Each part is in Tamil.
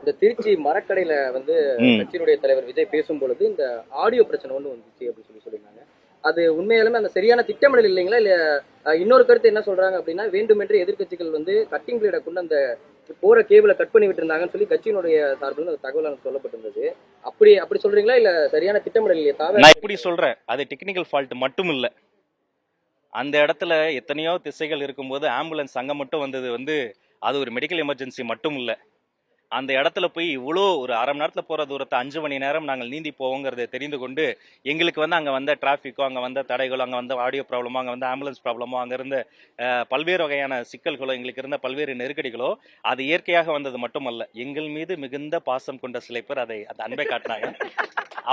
இந்த திருச்சி மரக்கடையில வந்து கட்சியினுடைய தலைவர் விஜய் பேசும் பொழுது இந்த ஆடியோ பிரச்சனை ஒண்ணு வந்துச்சு அப்படின்னு சொல்லியிருந்தாங்க. அது உண்மையாலுமே அந்த சரியான திட்டமிடல் இல்லைங்களா? இல்ல இன்னொரு கருத்து என்ன சொல்றாங்க அப்படின்னா, வேண்டுமென்றே எதிர்க்கட்சிகள் வந்து கட்டிங் பிளேட கொண்டு அந்த போற கேபிள கட் பண்ணி விட்டுருந்தாங்கன்னு சொல்லி கட்சியினுடைய சார்பில் அந்த தகவல் எனக்கு சொல்லப்பட்டிருந்தது. அப்படி அப்படி சொல்றீங்களா? இல்ல சரியான திட்டமிடல் இல்லையா? நான் இப்படி சொல்றேன், அது டெக்னிக்கல் ஃபால்ட் மட்டும் இல்ல. அந்த இடத்துல எத்தனையோ திசைகள் இருக்கும்போது ஆம்புலன்ஸ் அங்க மட்டும் வந்தது வந்து அது ஒரு மெடிக்கல் எமர்ஜென்சி மட்டும் இல்ல. அந்த இடத்துல போய் இவ்வளோ ஒரு அரை மணி நேரத்தில் போகிற தூரத்தை 5 மணி நேரம் நாங்கள் நீந்தி போவோங்கிறத தெரிந்து கொண்டு எங்களுக்கு வந்து அங்கே வந்த டிராஃபிக்கோ, அங்கே வந்த தடைகளோ, அங்கே வந்த ஆடியோ ப்ராப்ளமோ, அங்கே வந்த ஆம்புலன்ஸ் ப்ராப்ளமோ, அங்கே இருந்த பல்வேறு வகையான சிக்கல்களோ, எங்களுக்கு இருந்த பல்வேறு நெருக்கடிகளோ அது இயற்கையாக வந்தது மட்டுமல்ல, எங்கள் மீது மிகுந்த பாசம் கொண்ட சில பேர் அதை அந்த அன்பை காட்டினாங்க.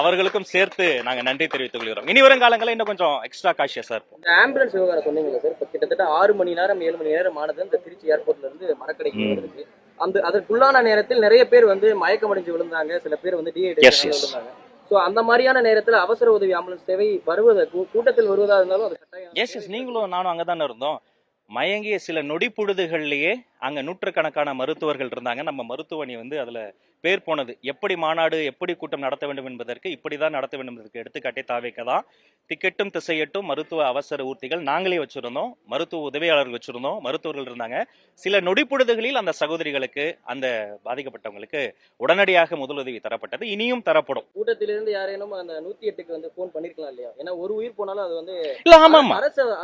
அவர்களுக்கும் சேர்த்து நாங்க நன்றி தெரிவித்துக் கொள்கிறோம். இனி வரும் காலங்களில் இன்னும் கொஞ்சம் எக்ஸ்ட்ரா காஷியஸா இருப்போம். இந்த ஆம்புலன்ஸ் விவகாரம் சொன்னீங்களா சார்? இப்போ கிட்டத்தட்ட 6 மணி நேரம் 7 மணி நேரம் ஆனது இந்த திருச்சி ஏர்போர்ட்ல இருந்து மரக்கடைக்கு வருது. அந்த அதற்குள்ளான நேரத்தில் நிறைய பேர் வந்து மயக்கம் அடைஞ்சு விழுந்தாங்க, சில பேர் வந்து டீஹைட்ரேஷன் விழுந்தாங்க. சோ அந்த மாதிரியான நேரத்துல அவசர உதவி ஆம்புலன்ஸ் சேவை வருவது கூட்டத்தில் வருவதா இருந்தாலும் அது கட்டாயம். எஸ் நீங்களும் நானும் அங்கதானே இருந்தோம். மயங்கிய சில நொடி பொழுதுகள்லயே அங்க நூற்றுக்கணக்கான மருத்துவர்கள் இருந்தாங்க. நம்ம மருத்துவமனை வந்து அதுல பேர் போனது. எப்படி மாநாடு, எப்படி கூட்டம் நடத்த வேண்டும் என்பதற்கு, இப்படிதான் நடத்த வேண்டும் என்பதற்கு எடுத்துக்காட்டே தாவேக்க தான். திக்கெட்டும் திசையட்டும் மருத்துவ அவசர ஊர்த்திகள் நாங்களே வச்சிருந்தோம், மருத்துவ உதவியாளர்கள் வச்சிருந்தோம், மருத்துவர்கள் இருந்தாங்க. சில நொடி பொழுதுகளில் அந்த சகோதரிகளுக்கு, அந்த பாதிக்கப்பட்டவங்களுக்கு உடனடியாக முதலுதவி தரப்பட்டது, இனியும் தரப்படும். கூட்டத்திலிருந்து யாரேனும் அந்த 108க்கு வந்து போன் பண்ணிருக்கலாம் இல்லையா? ஏன்னா ஒரு உயிர் போனாலும் அது வந்து இல்ல, ஆமா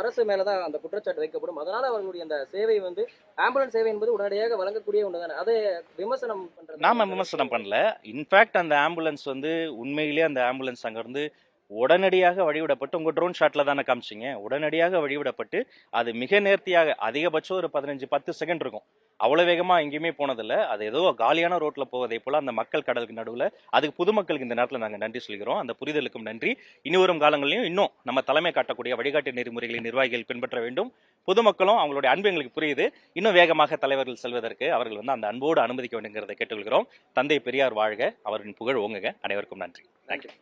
அரசு மேலதான் அந்த குற்றச்சாட்டு வைக்கப்படும். அதனால அவர்களுடைய அந்த சேவை வந்து ஆம்புலன்ஸ் சேவை என்பது உடனடியாக வழங்கக்கூடிய ஒன்றுதானே. அதை விமர்சனம் பண்றது நாம விமர்சனம் பண்ணல. இன்ஃபேக்ட் அந்த ஆம்புலன்ஸ் வந்து உண்மையிலேயே அந்த ஆம்புலன்ஸ் அங்க இருந்து உடனடியாக வழிவிடப்பட்டு, உங்க ட்ரோன் ஷாட்ல தானே காமிச்சிங்க, உடனடியாக வழிவிடப்பட்டு அது மிக நேர்த்தியாக, அதிகபட்சம் ஒரு 15-10 செகண்ட் இருக்கும், அவ்வளவு வேகமா எங்கேயுமே போனதில்ல. அது ஏதோ காலியான ரோட்ல போவதை போல அந்த மக்கள் கடலுக்கு நடுவில், அதுக்கு பொதுமக்களுக்கு இந்த நேரத்தில் நாங்கள் நன்றி சொல்கிறோம். அந்த புரிதலுக்கும் நன்றி. இனி வரும் காலங்களிலும் இன்னும் நம்ம தலைமை காட்டக்கூடிய வழிகாட்டு நெறிமுறைகளை நிர்வாகிகள் பின்பற்ற வேண்டும். பொதுமக்களும் அவங்களுடைய அன்பு எங்களுக்கு புரியுது, இன்னும் வேகமாக தலைவர்கள் செல்வதற்கு அவர்கள் வந்து அந்த அன்போடு அனுமதிக்க வேண்டுங்கிறத கேட்டுக்கொள்கிறோம். தந்தை பெரியார் வாழ்க, அவரின் புகழ் ஓங்குக. அனைவருக்கும் நன்றி. தேங்க்யூ.